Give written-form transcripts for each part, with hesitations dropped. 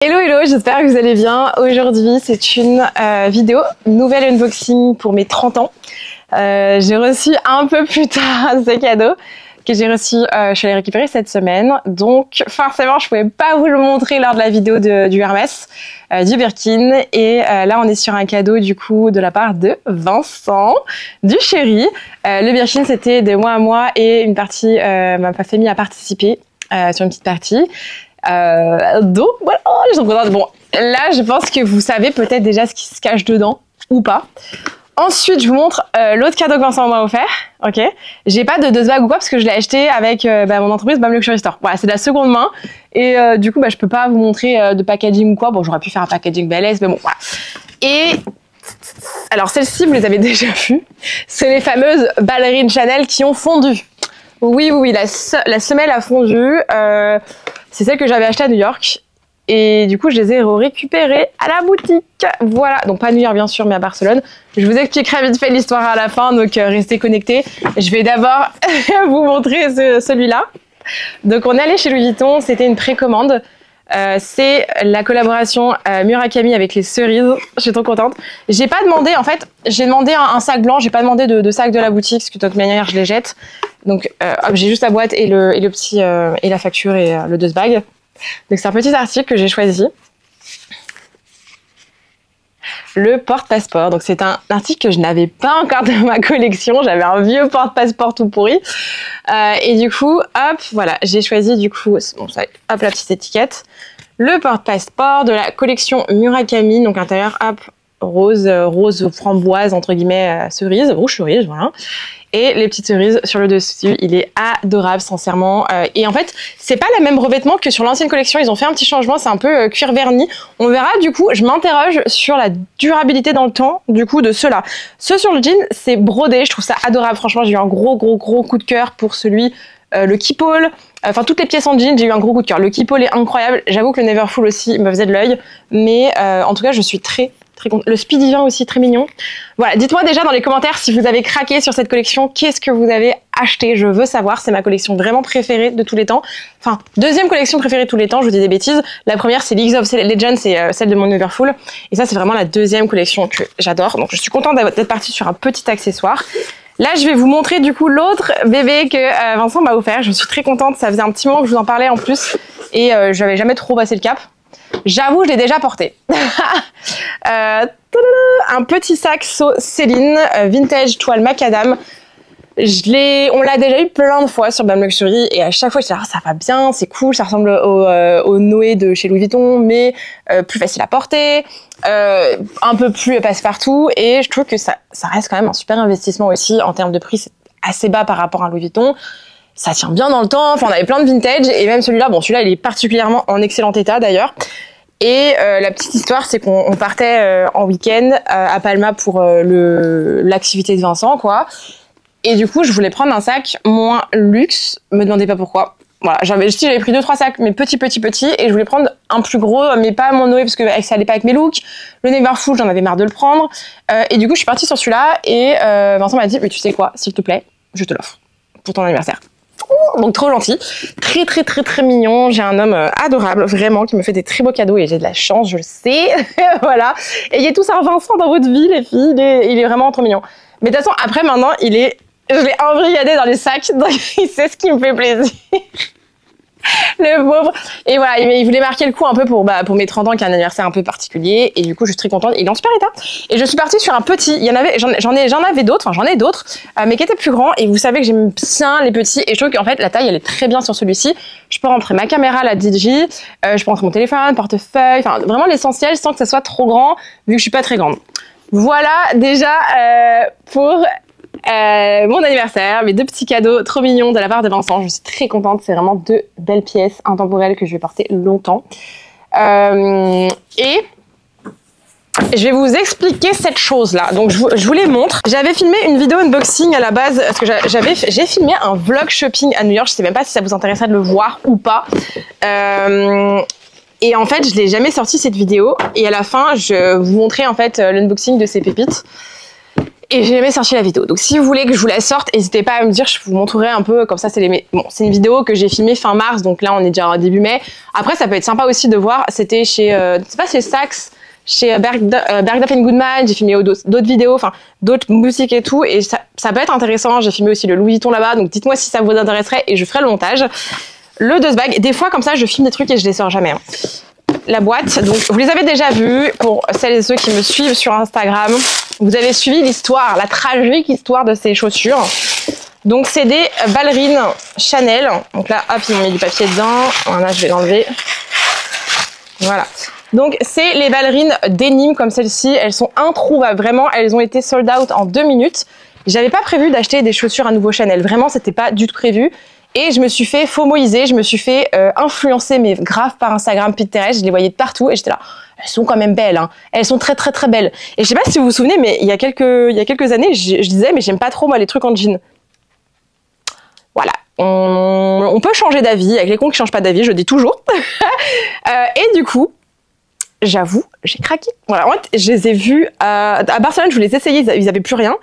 Hello hello, j'espère que vous allez bien. Aujourd'hui c'est une vidéo, nouvelle unboxing pour mes 30 ans. J'ai reçu un peu plus tard ce cadeau que j'ai reçu, je suis allée récupérer cette semaine. Donc forcément je pouvais pas vous le montrer lors de la vidéo du Hermès, du Birkin. Et là on est sur un cadeau du coup de la part de Vincent, du chéri. Le Birkin c'était de mois à mois et une partie, ma famille a participé sur une petite partie. Donc voilà, je suis contente. Bon, là je pense que vous savez peut-être déjà ce qui se cache dedans ou pas. Ensuite je vous montre l'autre cadeau que Vincent m'a offert. Ok, j'ai pas de dust bag ou quoi parce que je l'ai acheté avec mon entreprise BAM Luxury Store. Voilà, c'est de la seconde main et du coup je peux pas vous montrer de packaging ou quoi. Bon, j'aurais pu faire un packaging balaise mais bon voilà. Et alors celles-ci vous les avez déjà vues, c'est les fameuses ballerines Chanel qui ont fondu. Oui, la semelle a fondu. C'est celle que j'avais achetée à New York. Et du coup, je les ai récupérées à la boutique. Voilà. Donc, pas à New York, bien sûr, mais à Barcelone. Je vous expliquerai vite fait l'histoire à la fin. Donc, restez connectés. Je vais d'abord vous montrer celui-là. Donc, on est allé chez Louis Vuitton. C'était une précommande. C'est la collaboration Murakami avec les cerises. Je suis trop contente. J'ai pas demandé, en fait, j'ai demandé un sac blanc. J'ai pas demandé de sac de la boutique, parce que de toute manière, je les jette. Donc, hop, j'ai juste la boîte et le petit et la facture et le dust bag. Donc, c'est un petit article que j'ai choisi. Le porte-passeport. Donc, c'est un article que je n'avais pas encore dans ma collection. J'avais un vieux porte-passeport tout pourri. Et du coup, hop, voilà, j'ai choisi du coup, bon, ça, hop, la petite étiquette. Le porte-passeport de la collection Murakami. Donc, intérieur, hop, rose framboise, entre guillemets, cerise, rouge cerise, voilà. Et les petites cerises sur le dessus, il est adorable, sincèrement. Et en fait, c'est pas le même revêtement que sur l'ancienne collection. Ils ont fait un petit changement, c'est un peu cuir verni. On verra, du coup, je m'interroge sur la durabilité dans le temps, du coup, de ceux-là. Ceux sur le jean, c'est brodé, je trouve ça adorable. Franchement, j'ai eu un gros coup de cœur pour celui, le Keepall. Enfin, toutes les pièces en jean, j'ai eu un gros coup de cœur. Le Keepall est incroyable. J'avoue que le Neverfull aussi me faisait de l'œil. Mais en tout cas, je suis très contente. Le Speedivin aussi, très mignon. Voilà, dites-moi déjà dans les commentaires si vous avez craqué sur cette collection, qu'est-ce que vous avez acheté, je veux savoir, c'est ma collection vraiment préférée de tous les temps. Enfin, deuxième collection préférée de tous les temps, je vous dis des bêtises. La première, c'est League of Legends, c'est celle de mon Neverfull. Et ça, c'est vraiment la deuxième collection que j'adore. Donc, je suis contente d'être partie sur un petit accessoire. Là, je vais vous montrer du coup l'autre bébé que Vincent m'a offert. Je suis très contente, ça faisait un petit moment que je vous en parlais en plus. Et je n'avais jamais trop passé le cap. J'avoue, je l'ai déjà porté. Un petit sac Céline, vintage toile macadam. On l'a déjà eu plein de fois sur BAM Luxury et à chaque fois je dis ça va bien, c'est cool, ça ressemble au Noé de chez Louis Vuitton, mais plus facile à porter, un peu plus passe-partout, et je trouve que ça reste quand même un super investissement aussi en termes de prix, c'est assez bas par rapport à Louis Vuitton. Ça tient bien dans le temps, enfin on avait plein de vintage et même celui-là, bon celui-là il est particulièrement en excellent état d'ailleurs. Et la petite histoire, c'est qu'on partait en week-end à Palma pour l'activité de Vincent, quoi. Et du coup, je voulais prendre un sac moins luxe, me demandez pas pourquoi. Voilà, j'avais pris 2-3 sacs, mais petits, et je voulais prendre un plus gros, mais pas mon Noé, parce que ça allait pas avec mes looks. Le Neverfull, j'en avais marre de le prendre. Et du coup, je suis partie sur celui-là, et Vincent m'a dit, mais tu sais quoi, s'il te plaît, je te l'offre pour ton anniversaire. Donc trop gentil, très mignon. J'ai un homme adorable, vraiment, qui me fait des très beaux cadeaux et j'ai de la chance, je le sais. Voilà. Ayez tous un Vincent dans votre vie, les filles. Il est vraiment trop mignon. Mais de toute façon, après maintenant, je l'ai embrigadé dans les sacs, donc il sait ce qui me fait plaisir. Le pauvre. Et voilà, il voulait marquer le coup un peu pour mes 30 ans, qui est un anniversaire un peu particulier. Et du coup, je suis très contente. Il est en super état. Et je suis partie sur un petit. J'en ai d'autres, mais qui étaient plus grands. Et vous savez que j'aime bien les petits. Et je trouve qu'en fait, la taille, elle est très bien sur celui-ci. Je peux rentrer ma caméra, la DJ. Je peux rentrer mon téléphone, portefeuille. Enfin, vraiment l'essentiel sans que ça soit trop grand, vu que je suis pas très grande. Voilà, déjà, pour mon anniversaire, mes 2 petits cadeaux trop mignons de la part de Vincent. Je suis très contente, c'est vraiment 2 belles pièces intemporelles que je vais porter longtemps. Et je vais vous expliquer cette chose-là. Donc je vous les montre. J'avais filmé une vidéo unboxing à la base, parce que j'ai filmé un vlog shopping à New York. Je sais même pas si ça vous intéresserait de le voir ou pas. Et en fait, je l'ai jamais sorti cette vidéo. Et à la fin, je vous montrais en fait l'unboxing de ces pépites. Et j'ai jamais sorti la vidéo. Donc si vous voulez que je vous la sorte, n'hésitez pas à me dire, je vous montrerai un peu comme ça. Bon, c'est une vidéo que j'ai filmée fin mars, donc là on est déjà début mai. Après ça peut être sympa aussi de voir, c'était chez, c'est pas chez Saks, chez Bergdorf Goodman, j'ai filmé d'autres vidéos, enfin d'autres boutiques et tout, et ça peut être intéressant. J'ai filmé aussi le Louis Vuitton là-bas, donc dites-moi si ça vous intéresserait et je ferai le montage. Le dust bag, des fois comme ça je filme des trucs et je les sors jamais. Hein. La boîte, donc vous les avez déjà vus, pour celles et ceux qui me suivent sur Instagram, vous avez suivi l'histoire, la tragique histoire de ces chaussures. Donc c'est des ballerines Chanel, donc là hop ils m'ont mis du papier dedans, voilà je vais l'enlever, voilà. Donc c'est les ballerines denim comme celle-ci, elles sont introuvables, vraiment elles ont été sold out en 2 minutes. J'avais pas prévu d'acheter des chaussures à nouveau Chanel, vraiment c'était pas du tout prévu. Et je me suis fait FOMOiser, je me suis fait influencer, mais grave par Instagram, Pinterest, je les voyais de partout et j'étais là, elles sont quand même belles, hein. Elles sont très très très belles. Et je sais pas si vous vous souvenez, mais il y a quelques années, je disais, mais j'aime pas trop moi les trucs en jean. Voilà, on peut changer d'avis, avec les cons qui changent pas d'avis, je dis toujours. Et du coup, j'avoue, j'ai craqué. Voilà, en fait, je les ai vus à Barcelone, je voulais les essayer, ils avaient plus rien.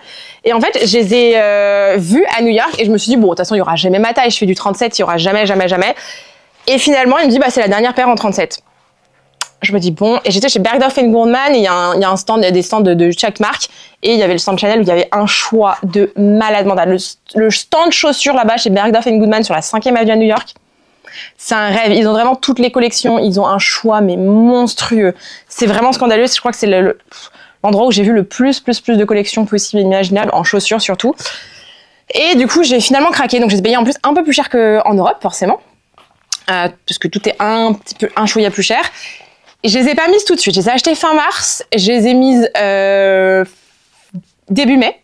Et en fait, je les ai vus à New York et je me suis dit, bon, de toute façon, il y aura jamais ma taille, je fais du 37, il y aura jamais, jamais, jamais. Et finalement, il me dit, bah, c'est la dernière paire en 37. Je me dis, bon, et j'étais chez Bergdorf Goodman, et il y a un stand, il y a des stands de chaque marque, et il y avait le stand Chanel où il y avait un choix de malade mental. Le stand chaussures là-bas chez Bergdorf Goodman sur la 5e avenue à New York. C'est un rêve. Ils ont vraiment toutes les collections. Ils ont un choix, mais monstrueux. C'est vraiment scandaleux. Je crois que c'est l'endroit où j'ai vu le plus de collections possibles et imaginables, en chaussures surtout. Et du coup, j'ai finalement craqué. Donc, j'ai payé en plus un peu plus cher qu'en Europe, forcément. Parce que tout est un chouïa plus cher. Et je les ai pas mises tout de suite. Je les ai achetées fin mars. Je les ai mises début mai.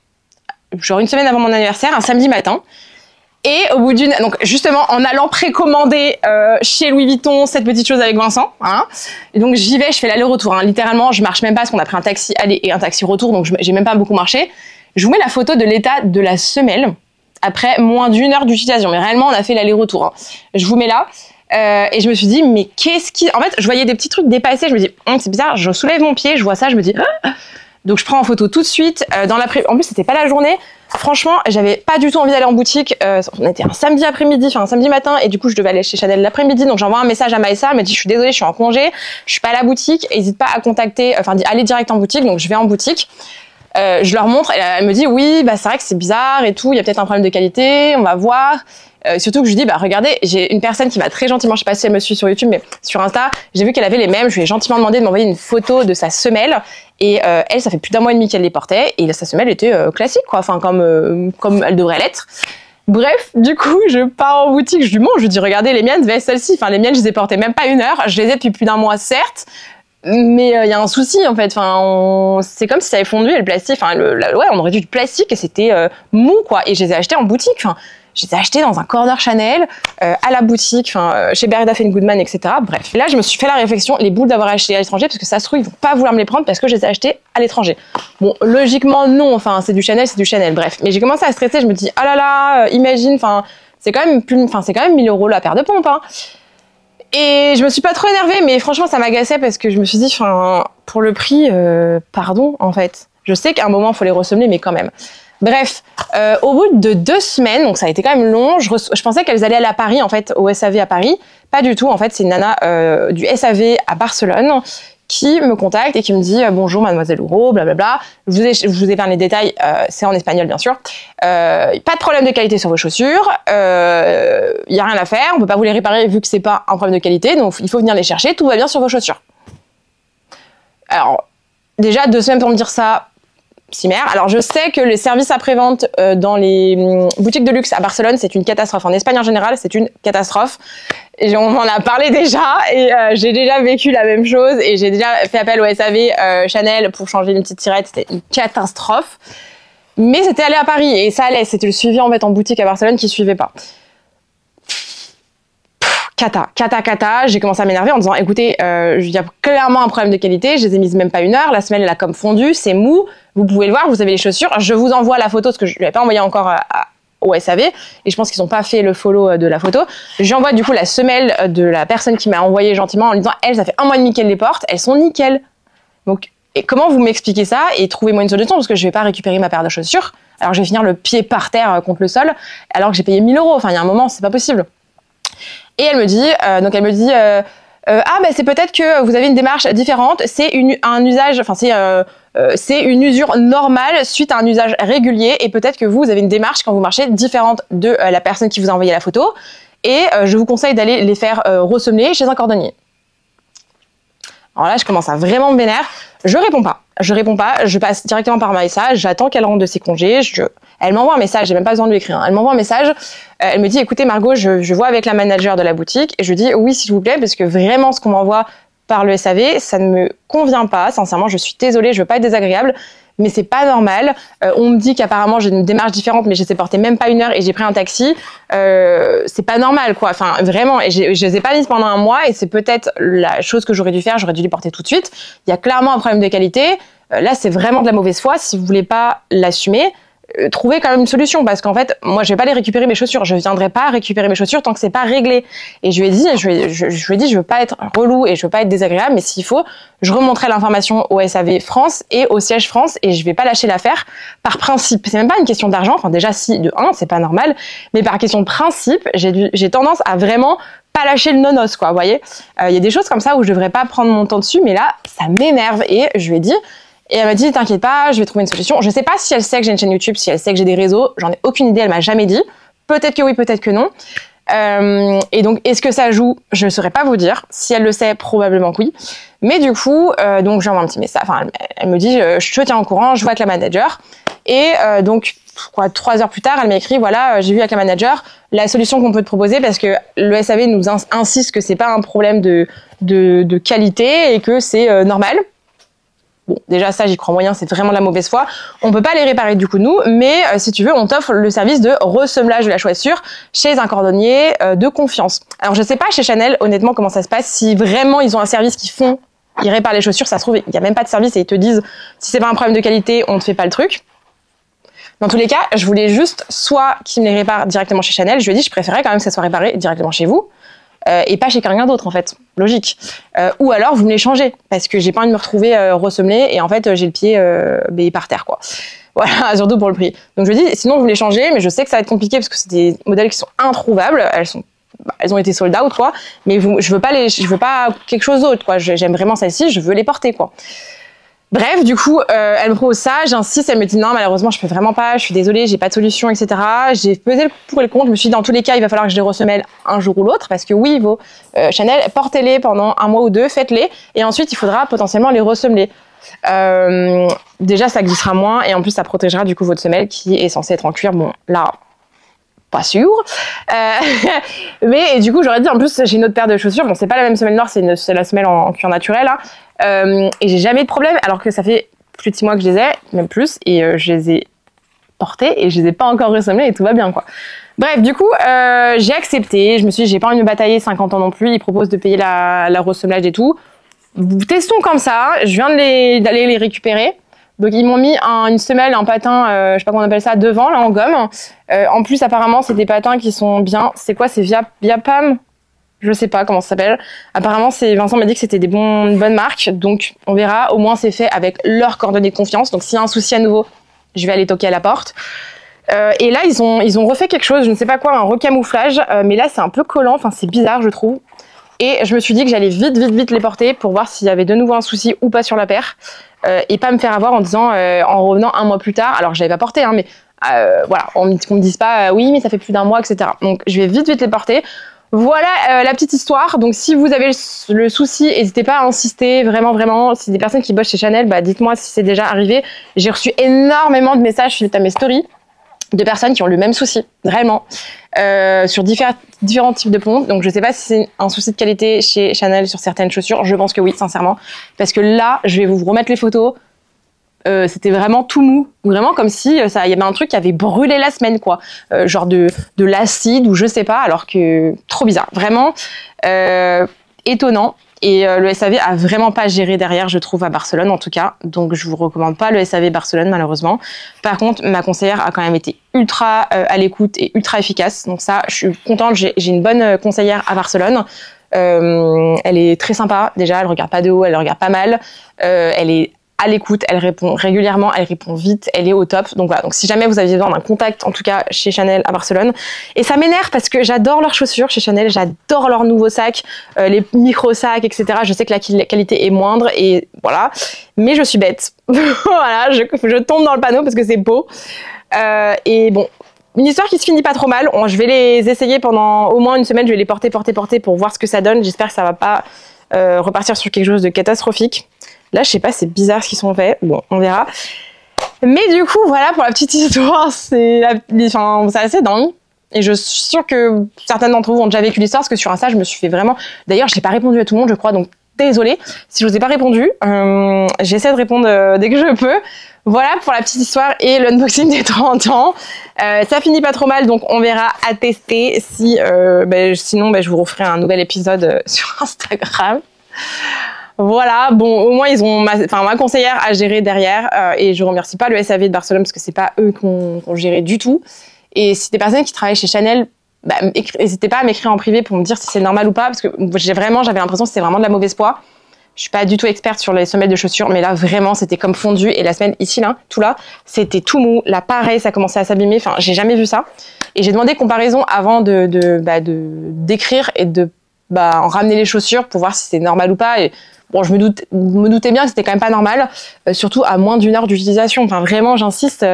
Genre une semaine avant mon anniversaire, un samedi matin. Et au bout donc justement en allant précommander chez Louis Vuitton cette petite chose avec Vincent, hein. Et donc j'y vais, je fais l'aller-retour, hein. Littéralement je marche même pas parce qu'on a pris un taxi aller et un taxi retour, donc j'ai même pas beaucoup marché. Je vous mets la photo de l'état de la semelle après moins d'1 heure d'utilisation, mais réellement on a fait l'aller-retour, hein. Je vous mets là. Et je me suis dit mais qu'est-ce qui... En fait je voyais des petits trucs dépassés, je me dis c'est bizarre, je soulève mon pied, je vois ça, je me dis donc je prends en photo tout de suite. En plus c'était pas la journée. Franchement, j'avais pas du tout envie d'aller en boutique. On était un samedi après-midi, enfin un samedi matin, et du coup je devais aller chez Chanel l'après-midi. Donc j'envoie un message à Maïssa, elle me dit je suis désolée, je suis en congé, je suis pas à la boutique. N'hésite pas à contacter, enfin aller direct en boutique. Donc je vais en boutique, je leur montre, elle me dit oui, bah c'est vrai que c'est bizarre et tout, il y a peut-être un problème de qualité, on va voir. Surtout que je lui dis bah regardez, j'ai une personne qui m'a très gentiment, je sais pas si elle me suit sur YouTube, mais sur Insta, j'ai vu qu'elle avait les mêmes. Je lui ai gentiment demandé de m'envoyer une photo de sa semelle. Et elle, ça fait plus d'1 mois et demi qu'elle les portait, et sa semelle était classique, quoi, enfin comme elle devrait l'être. Bref, du coup, je pars en boutique, je lui montre, je lui dis regardez les miennes, celles-ci, enfin les miennes, je les ai portées même pas 1 heure, je les ai depuis plus d'1 mois, certes, mais il y a un souci en fait. Enfin, c'est comme si ça avait fondu et le plastique, enfin ouais, on aurait dû du plastique et c'était mou, quoi. Et je les ai achetés en boutique. Enfin, je les ai achetés dans un corner Chanel, à la boutique, chez Bergdorf Goodman, etc. Bref, là je me suis fait la réflexion, les boules d'avoir acheté à l'étranger, parce que ça se trouve ils vont pas vouloir me les prendre parce que je les ai achetés à l'étranger. Bon, logiquement non, enfin c'est du Chanel, bref. Mais j'ai commencé à stresser, je me dis oh là là, imagine, enfin c'est quand même 1000 € la paire de pompes, hein. Et je me suis pas trop énervée, mais franchement ça m'agaçait parce que je me suis dit, enfin pour le prix, pardon en fait. Je sais qu'à un moment il faut les ressemeler, mais quand même. Bref, au bout de 2 semaines, donc ça a été quand même long, je pensais qu'elles allaient aller à Paris, en fait, au SAV à Paris. Pas du tout, en fait, c'est une nana du SAV à Barcelone qui me contacte et qui me dit « Bonjour, mademoiselle Ouro, blablabla. Je vous épargne les détails, c'est en espagnol, bien sûr. Pas de problème de qualité sur vos chaussures, y a rien à faire, on peut pas vous les réparer vu que c'est pas un problème de qualité, donc il faut venir les chercher, tout va bien sur vos chaussures. » Alors, déjà, 2 semaines pour me dire ça, Cimer. Alors je sais que les services après-vente dans les boutiques de luxe à Barcelone, c'est une catastrophe. En Espagne en général, c'est une catastrophe. Et on m'en a parlé déjà et j'ai déjà vécu la même chose et j'ai déjà fait appel au SAV Chanel pour changer une petite tirette. C'était une catastrophe. Mais c'était aller à Paris et ça allait. C'était le suivi en fait en boutique à Barcelone qui suivait pas. Cata. J'ai commencé à m'énerver en disant écoutez, il y a clairement un problème de qualité, je les ai mises même pas 1 heure, la semelle elle a comme fondu, c'est mou, vous pouvez le voir, vous avez les chaussures, je vous envoie la photo parce que je lui avais pas envoyé encore au SAV et je pense qu'ils ont pas fait le follow de la photo. J'envoie du coup la semelle de la personne qui m'a envoyé gentiment en lui disant elle, ça fait 1 mois et demi qu'elle les porte, elles sont nickel. Donc Et comment vous m'expliquez ça et trouvez-moi une solution parce que je vais pas récupérer ma paire de chaussures. Alors je vais finir le pied par terre contre le sol alors que j'ai payé 1000 €. Enfin, il y a un moment, c'est pas possible. Et elle me dit, ah ben c'est peut-être que vous avez une démarche différente. C'est un usage, enfin c'est une usure normale suite à un usage régulier et peut-être que vous avez une démarche quand vous marchez différente de la personne qui vous a envoyé la photo. Et je vous conseille d'aller les faire ressemeler chez un cordonnier. Alors là, je commence à vraiment me vénère. Je réponds pas, je passe directement par message, j'attends qu'elle rentre de ses congés, elle m'envoie un message, j'ai même pas besoin de lui écrire, hein. Elle m'envoie un message, elle me dit, écoutez Margot, je vois avec la manager de la boutique, et je dis, oui s'il vous plaît, parce que vraiment ce qu'on m'envoie par le SAV, ça ne me convient pas, sincèrement, je suis désolée, je veux pas être désagréable, mais c'est pas normal. On me dit qu'apparemment j'ai une démarche différente, mais je les ai portés même pas 1 heure et j'ai pris un taxi. C'est pas normal, quoi. Enfin, vraiment. Et je les ai pas mises pendant un mois et c'est peut-être la chose que j'aurais dû faire. J'aurais dû les porter tout de suite. Il y a clairement un problème de qualité. Là, c'est vraiment de la mauvaise foi. Si vous voulez pas l'assumer, trouvez quand même une solution parce qu'en fait, moi, je vais pas aller récupérer mes chaussures. Je viendrai pas récupérer mes chaussures tant que c'est pas réglé. Et je lui ai dit, je veux pas être relou et je veux pas être désagréable, mais s'il faut, je remonterai l'information au SAV France et au siège France et je vais pas lâcher l'affaire par principe. C'est même pas une question d'argent. Enfin, déjà, si, de 1, c'est pas normal. Mais par question de principe, j'ai tendance à vraiment pas lâcher le nonos, quoi. Vous voyez? Il y a des choses comme ça où je devrais pas prendre mon temps dessus, mais là, ça m'énerve et je lui ai dit, et elle m'a dit, t'inquiète pas, je vais trouver une solution. Je sais pas si elle sait que j'ai une chaîne YouTube, si elle sait que j'ai des réseaux. J'en ai aucune idée, elle m'a jamais dit. Peut-être que oui, peut-être que non. Et donc, est-ce que ça joue? Je ne saurais pas vous dire. Si elle le sait, probablement que oui. Mais du coup, donc j'envoie un petit message. Enfin, elle me dit, je te tiens au courant, je vois avec la manager. Et donc, 3 heures plus tard, elle m'a écrit, voilà, j'ai vu avec la manager la solution qu'on peut te proposer parce que le SAV nous insiste que c'est pas un problème de qualité et que c'est normal. Bon, déjà ça, j'y crois moyen, c'est vraiment de la mauvaise foi. On peut pas les réparer du coup nous, mais si tu veux, on t'offre le service de ressemelage de la chaussure chez un cordonnier de confiance. Alors je sais pas chez Chanel, honnêtement, comment ça se passe. Si vraiment ils ont un service ils réparent les chaussures, ça se trouve, il y a même pas de service et ils te disent si c'est pas un problème de qualité, on ne fait pas le truc. Dans tous les cas, je voulais juste soit qu'ils me les réparent directement chez Chanel. Je lui ai dit, je préférais quand même que ça soit réparé directement chez vous. Et pas chez quelqu'un d'autre en fait, logique. Ou alors vous me les changez parce que j'ai pas envie de me retrouver ressemelé et en fait j'ai le pied par terre quoi. Voilà, surtout pour le prix. Donc je dis sinon vous les changez, mais je sais que ça va être compliqué parce que c'est des modèles qui sont introuvables. Elles ont été sold out quoi, mais je veux pas quelque chose d'autre quoi. J'aime vraiment celle-ci, je veux les porter quoi. Bref, du coup, elle me propose ça, j'insiste, elle me dit non, malheureusement, je peux vraiment pas, je suis désolée, j'ai pas de solution, etc. J'ai pesé le pour et le contre, je me suis dit dans tous les cas, il va falloir que je les ressemelle un jour ou l'autre, parce que oui, vos Chanel, portez-les pendant 1 mois ou 2, faites-les, et ensuite, il faudra potentiellement les ressemeler. Déjà, ça glissera moins, et en plus, ça protégera du coup votre semelle qui est censée être en cuir. Bon, là, pas sûr. Mais du coup, j'aurais dit, en plus, j'ai une autre paire de chaussures. Bon, c'est pas la même semelle noire, c'est la semelle en cuir naturel. Hein. Et j'ai jamais eu de problème, alors que ça fait plus de 6 mois que je les ai, même plus. Et je les ai portées et je les ai pas encore ressemblées et tout va bien, quoi. Bref, du coup, j'ai accepté. Je me suis dit, j'ai pas envie de me batailler 50 ans non plus. Ils proposent de payer la ressemblage et tout. Testons comme ça. Je viens d'aller les récupérer. Donc ils m'ont mis une semelle, un patin, je sais pas comment on appelle ça, devant, là, en gomme. En plus, apparemment, c'est des patins qui sont bien. C'est quoi? C'est Viapam? Je sais pas comment ça s'appelle. Apparemment, Vincent m'a dit que c'était une bonne marque. Donc on verra. Au moins, c'est fait avec leurs coordonnées de confiance. Donc s'il y a un souci à nouveau, je vais aller toquer à la porte. Et là, ils ont refait quelque chose, je ne sais pas quoi, un recamouflage. Mais là, c'est un peu collant. Enfin, c'est bizarre, je trouve. Et je me suis dit que j'allais vite les porter pour voir s'il y avait de nouveau un souci ou pas sur la paire. Et pas me faire avoir en disant, en revenant 1 mois plus tard, alors que je l'avais pas porté, hein, mais voilà, qu'on me dise pas, oui, mais ça fait plus d'1 mois, etc. Donc je vais vite les porter. Voilà la petite histoire. Donc si vous avez le souci, n'hésitez pas à insister, vraiment. Si des personnes qui bossent chez Chanel, bah, dites-moi si c'est déjà arrivé. J'ai reçu énormément de messages suite à mes stories de personnes qui ont le même souci, vraiment, sur différents types de pompes. Donc je sais pas si c'est un souci de qualité chez Chanel sur certaines chaussures. Je pense que oui, sincèrement, parce que là, je vais vous remettre les photos. C'était vraiment tout mou, vraiment comme si il y avait un truc qui avait brûlé la semaine, quoi, genre de l'acide ou je sais pas, alors que trop bizarre, vraiment étonnant. Et le SAV a vraiment pas géré derrière, je trouve, à Barcelone en tout cas. Donc je vous recommande pas le SAV Barcelone malheureusement. Par contre, ma conseillère a quand même été ultra à l'écoute et ultra efficace. Donc ça, je suis contente. J'ai une bonne conseillère à Barcelone. Elle est très sympa déjà. Elle regarde pas de haut, elle regarde pas mal. Elle est à l'écoute, elle répond régulièrement, elle répond vite, elle est au top. Donc voilà, donc si jamais vous aviez besoin d'un contact, en tout cas chez Chanel à Barcelone. Et ça m'énerve parce que j'adore leurs chaussures chez Chanel, j'adore leurs nouveaux sacs, les micro-sacs, etc. Je sais que la qualité est moindre et voilà, mais je suis bête. Voilà, je tombe dans le panneau parce que c'est beau. Et bon, une histoire qui se finit pas trop mal. Je vais les essayer pendant au moins une semaine, je vais les porter pour voir ce que ça donne. J'espère que ça va pas repartir sur quelque chose de catastrophique. Là, je sais pas, c'est bizarre ce qu'ils sont faits. Bon, on verra. Mais du coup, voilà pour la petite histoire. C'est assez dingue. Et je suis sûre que certaines d'entre vous ont déjà vécu l'histoire parce que sur Insta, je me suis fait vraiment... D'ailleurs, j'ai pas répondu à tout le monde, je crois, donc désolée si je vous ai pas répondu. J'essaie de répondre dès que je peux. Voilà pour la petite histoire et l'unboxing des 30 ans. Ça finit pas trop mal, donc on verra à tester. Si, sinon, je vous referai un nouvel épisode sur Instagram. Voilà, bon, au moins ils ont ma conseillère à gérer derrière et je remercie pas le SAV de Barcelone parce que c'est pas eux qui ont géré du tout. Et si des personnes qui travaillent chez Chanel, n'hésitez pas à m'écrire en privé pour me dire si c'est normal ou pas parce que j'avais l'impression que c'était vraiment de la mauvaise foi. Je suis pas du tout experte sur les semelles de chaussures, mais là vraiment c'était comme fondu et la semelle ici là, tout là, c'était tout mou. Là pareil, ça commençait à s'abîmer. Enfin, j'ai jamais vu ça. Et j'ai demandé comparaison avant d'écrire et de en ramener les chaussures pour voir si c'est normal ou pas. Et bon, je me doutais bien que c'était quand même pas normal, surtout à moins d'1 heure d'utilisation. Enfin vraiment, j'insiste.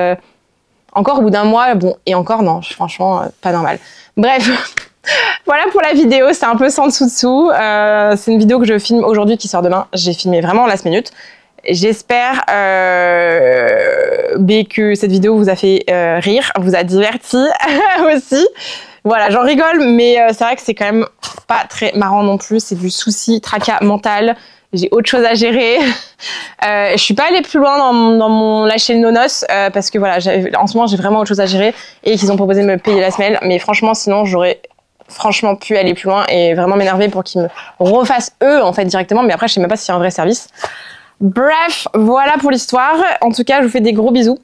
Encore au bout d'un mois, bon, et encore non, franchement, pas normal. Bref. Voilà pour la vidéo, c'est un peu sans dessous. C'est une vidéo que je filme aujourd'hui qui sort demain. J'ai filmé vraiment en last minute. J'espère que cette vidéo vous a fait rire, vous a diverti aussi. Voilà, j'en rigole, mais c'est vrai que c'est quand même pas très marrant non plus. C'est du souci, tracas mental. J'ai autre chose à gérer. Je suis pas allée plus loin dans mon lâcher le nonos parce que voilà, en ce moment j'ai vraiment autre chose à gérer et qu'ils ont proposé de me payer la semelle. Mais franchement, sinon j'aurais franchement pu aller plus loin et vraiment m'énerver pour qu'ils me refassent eux en fait directement. Mais après, je sais même pas si c'est un vrai service. Bref, voilà pour l'histoire. En tout cas, je vous fais des gros bisous.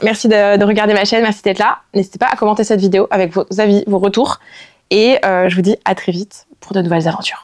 Merci de regarder ma chaîne, merci d'être là. N'hésitez pas à commenter cette vidéo avec vos avis, vos retours. Et je vous dis à très vite pour de nouvelles aventures.